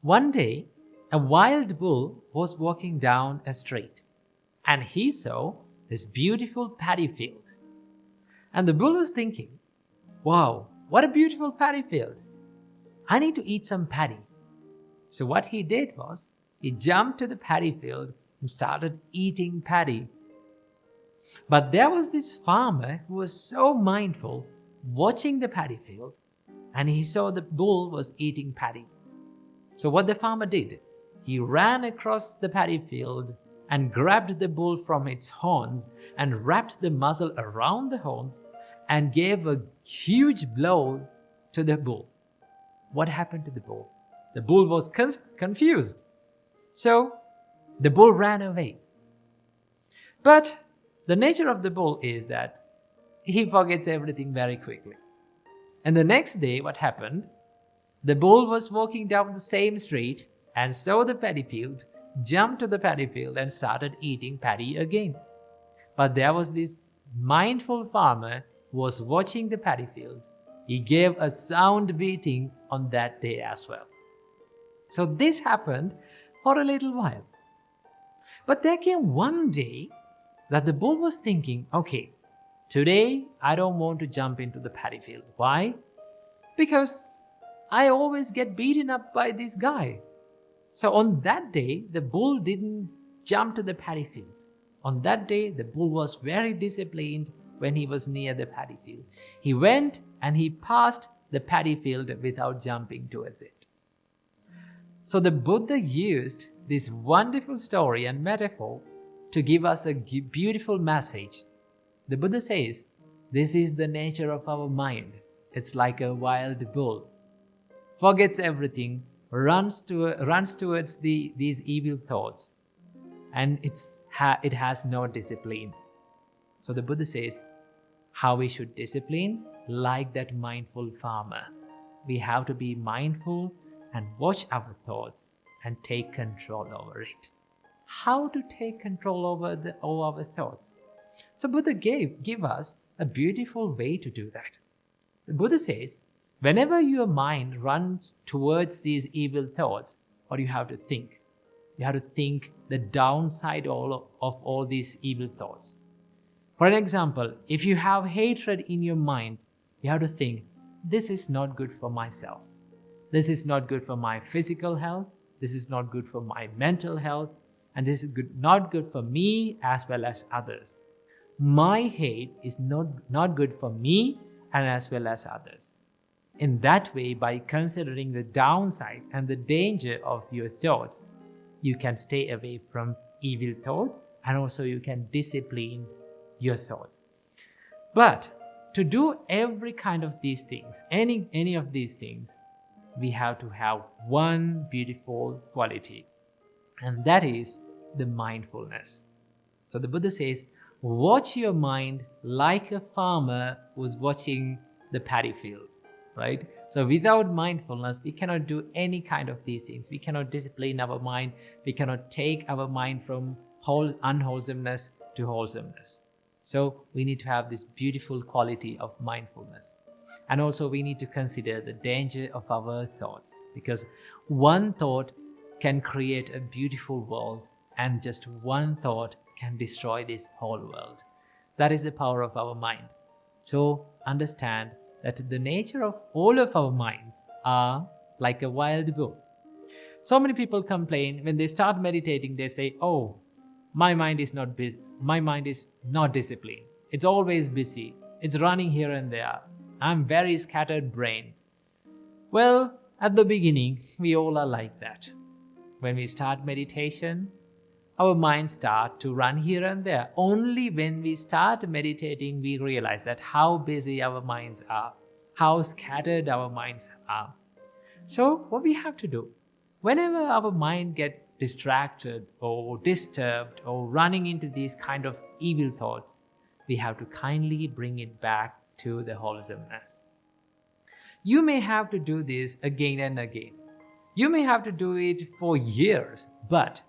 One day, a wild bull was walking down a street, and he saw this beautiful paddy field. And the bull was thinking, wow, what a beautiful paddy field. I need to eat some paddy. So what he did was, he jumped to the paddy field and started eating paddy. But there was this farmer who was so mindful, watching the paddy field, and he saw the bull was eating paddy. So what the farmer did, he ran across the paddy field and grabbed the bull from its horns and wrapped the muzzle around the horns and gave a huge blow to the bull. What happened to the bull? The bull was confused. So the bull ran away. But the nature of the bull is that he forgets everything very quickly. And the next day, what happened? The bull was walking down the same street and saw the paddy field, jumped to the paddy field and started eating paddy again. But there was this mindful farmer who was watching the paddy field. He gave a sound beating on that day as well. So this happened for a little while. But there came one day that the bull was thinking, okay, today I don't want to jump into the paddy field. Why? Because I always get beaten up by this guy. So on that day, the bull didn't jump to the paddy field. On that day, the bull was very disciplined when he was near the paddy field. He went and he passed the paddy field without jumping towards it. So the Buddha used this wonderful story and metaphor to give us a beautiful message. The Buddha says, this is the nature of our mind. It's like a wild bull. Forgets everything, runs towards these evil thoughts, and it has no discipline. So the Buddha says how we should discipline, like that mindful farmer. We have to be mindful and watch our thoughts and take control over it. How to take control over our thoughts? So Buddha give us a beautiful way to do that. The Buddha says, whenever your mind runs towards these evil thoughts, what you have to think? You have to think the downside of all these evil thoughts. For an example, if you have hatred in your mind, you have to think, this is not good for myself. This is not good for my physical health. This is not good for my mental health. And this is not good for me as well as others. My hate is not good for me and as well as others. In that way, by considering the downside and the danger of your thoughts, you can stay away from evil thoughts, and also you can discipline your thoughts. But to do every kind of these things, any of these things, we have to have one beautiful quality, and that is the mindfulness. So the Buddha says, watch your mind like a farmer who's watching the paddy field. Right? So without mindfulness, we cannot do any kind of these things. We cannot discipline our mind. We cannot take our mind from unwholesomeness to wholesomeness. So we need to have this beautiful quality of mindfulness. And also we need to consider the danger of our thoughts, because one thought can create a beautiful world, and just one thought can destroy this whole world. That is the power of our mind. So understand that the nature of all of our minds are like a wild bull. So many people complain when they start meditating, they say, oh, my mind is not busy. My mind is not disciplined. It's always busy. It's running here and there. I'm very scattered brain. Well, at the beginning, we all are like that. When we start meditation, our minds start to run here and there. Only when we start meditating, we realize that how busy our minds are, how scattered our minds are. So what we have to do, whenever our mind gets distracted or disturbed or running into these kind of evil thoughts, we have to kindly bring it back to the wholesomeness. You may have to do this again and again. You may have to do it for years, but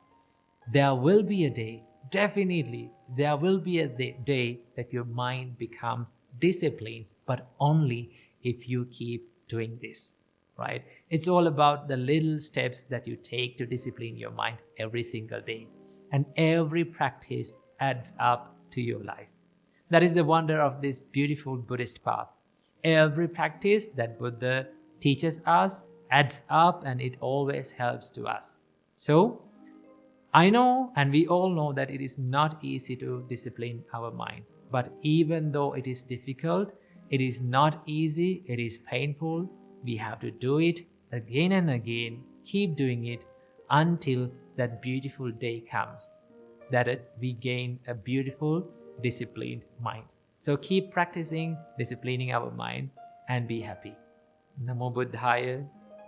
there will be a day, definitely, there will be a day that your mind becomes disciplined, but only if you keep doing this, right? It's all about the little steps that you take to discipline your mind every single day. And every practice adds up to your life. That is the wonder of this beautiful Buddhist path. Every practice that Buddha teaches us adds up and it always helps to us. So, I know and we all know that it is not easy to discipline our mind. But even though it is difficult, it is not easy, it is painful, we have to do it again and again, keep doing it until that beautiful day comes, that we gain a beautiful, disciplined mind. So keep practicing disciplining our mind and be happy. Namo Buddhaya.